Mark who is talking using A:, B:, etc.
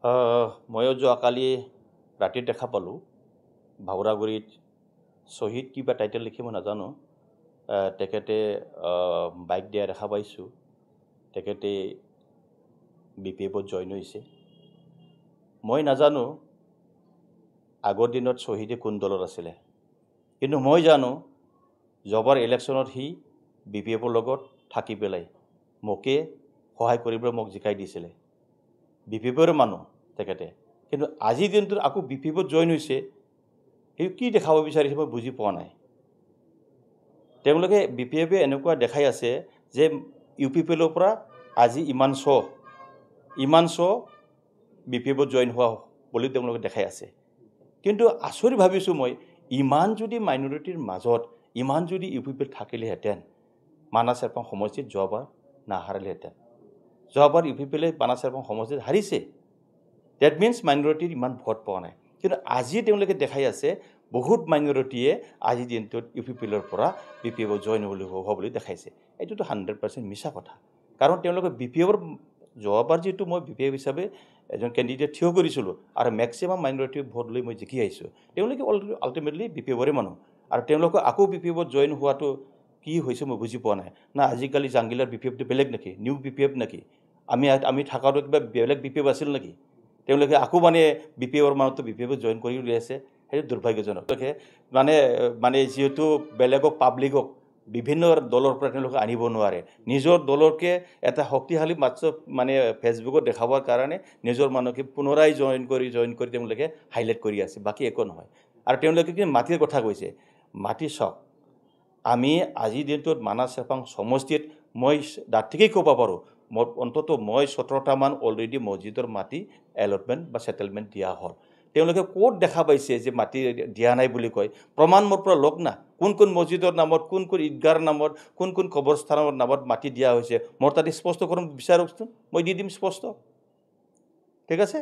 A: ময়ো যোৱাকালি ৰাতি দেখা পালোঁ ভাউৰাগুৰিত শ্বহীদ কিবা টাইটেল লিখি মই নাজানো তেখেতে বাইক দিয়া দেখা পাইছোঁ তেখেতে BPFত জইন হৈছে মই নাজানো আগৰ দিনত শ্বহীদে কোন দলৰ আছিলে কিন্তু মই জানো যোৱাবাৰ ইলেকশ্যনত সি BPFৰ লগত থাকি পেলাই মোকে সহায় কৰিবলৈ মোক জিকাই দিছিলে BPFৰ মানুহ তেখেতে কিন্তু আজিৰ দিনটোত আকৌ BPFত জইন হৈছে এই কি দেখাব বিচাৰিছে মই বুজি পোৱা নাই তেওঁলোকে BPFে এনেকুৱা দেখাই আছে যে UPPলৰ পৰা আজি ইমান BPFত জইন হোৱা বুলি তেওঁলোকে দেখাই আছে কিন্তু আচৰিত ভাবিছোঁ মই ইমান যদি মাইনৰিটিৰ মাজত ইমান যদি UPPত থাকিলেহেঁতেন মানাহ চেৰপাং সমষ্টিত যোৱাবাৰ নাহাৰিলেহেঁতেন যোৱাবাৰ UPPলে মানাহ চেৰপাং সমষ্টিত হাৰিছে ডেট মিনছ মাইনৰিটিৰ ইমান ভোট পোৱা নাই কিন্তু আজি তেওঁলোকে দেখাই আছে বহুত মাইনৰিটিয়ে আজি দিনটোত UPPলৰ পৰা BPFত জইন হ'ব বুলি দেখাইছে এইটোতো 100% মিছা কথা কাৰণ তেওঁলোকে BPFৰ যোৱাবাৰ যেটো মই BPF হিচাপে এজন ক্যান্ডিডেট থিয় কৰিছিলোঁ আৰু ম্যাক্সিমাম মাইনৰিটি ভোট লৈ মই জিকি আহিছোঁ তেওঁলোকে আলটিমেটলি BPFৰে মানুহ আৰু তেওঁলোকে আকৌ BPFত জইন হোৱাটো কি হৈছে মই বুজি পোৱা নাই না আজিকালি জাংগিলাৰ BPFটো বেলেগ নেকি নিউ BPF নেকি আমি থাকাটো কিবা বেলেগ BPF আছিল নেকি তেওঁলোকে আকৌ মানে BPFৰ মানুহটো BPFত জইন কৰি উলিয়াইছে সেইটো দুৰ্ভাগ্যজনক মানে যেহেতু বেলেগক পাব্লিকক বিভিন্ন দলৰ পৰা তেওঁলোকে আনিব নোৱাৰে নিজৰ দলৰকে এটা শক্তিশালী মাত্ৰ মানে ফেচবুকত দেখাবৰ কাৰণে নিজৰ মানুহকে পুনৰাই জইন কৰি তেওঁলোকে হাইলাইট কৰি আছে বাকি একো নহয় আৰু তেওঁলোকে কি মাটিৰ কথা কৈছে মাটি সক আমি আজি দিনটোত মানাহ চেৰপাং সমষ্টিত মই ডাঠকেই ক'ব পাৰোঁ অন্তত মই 17টা মান অলৰেডি মছজিদৰ মাটি এলটমেণ্ট বা সেটেলমেণ্ট দিয়া হ'ল তেওঁলোকে কোড দেখা পাইছে যে মাটি দিয়া নাই বুলি কয় প্ৰমাণ মোৰ পৰা লওক না কোন মছজিদৰ নামত কোন ঈদগাহৰ নামত কোন কবৰস্থানৰ নামত মাটি দিয়া হৈছে মোৰ তাতে স্পষ্ট কৰম বিচাৰকচোন মই দি দিম স্পষ্ট ঠিক আছে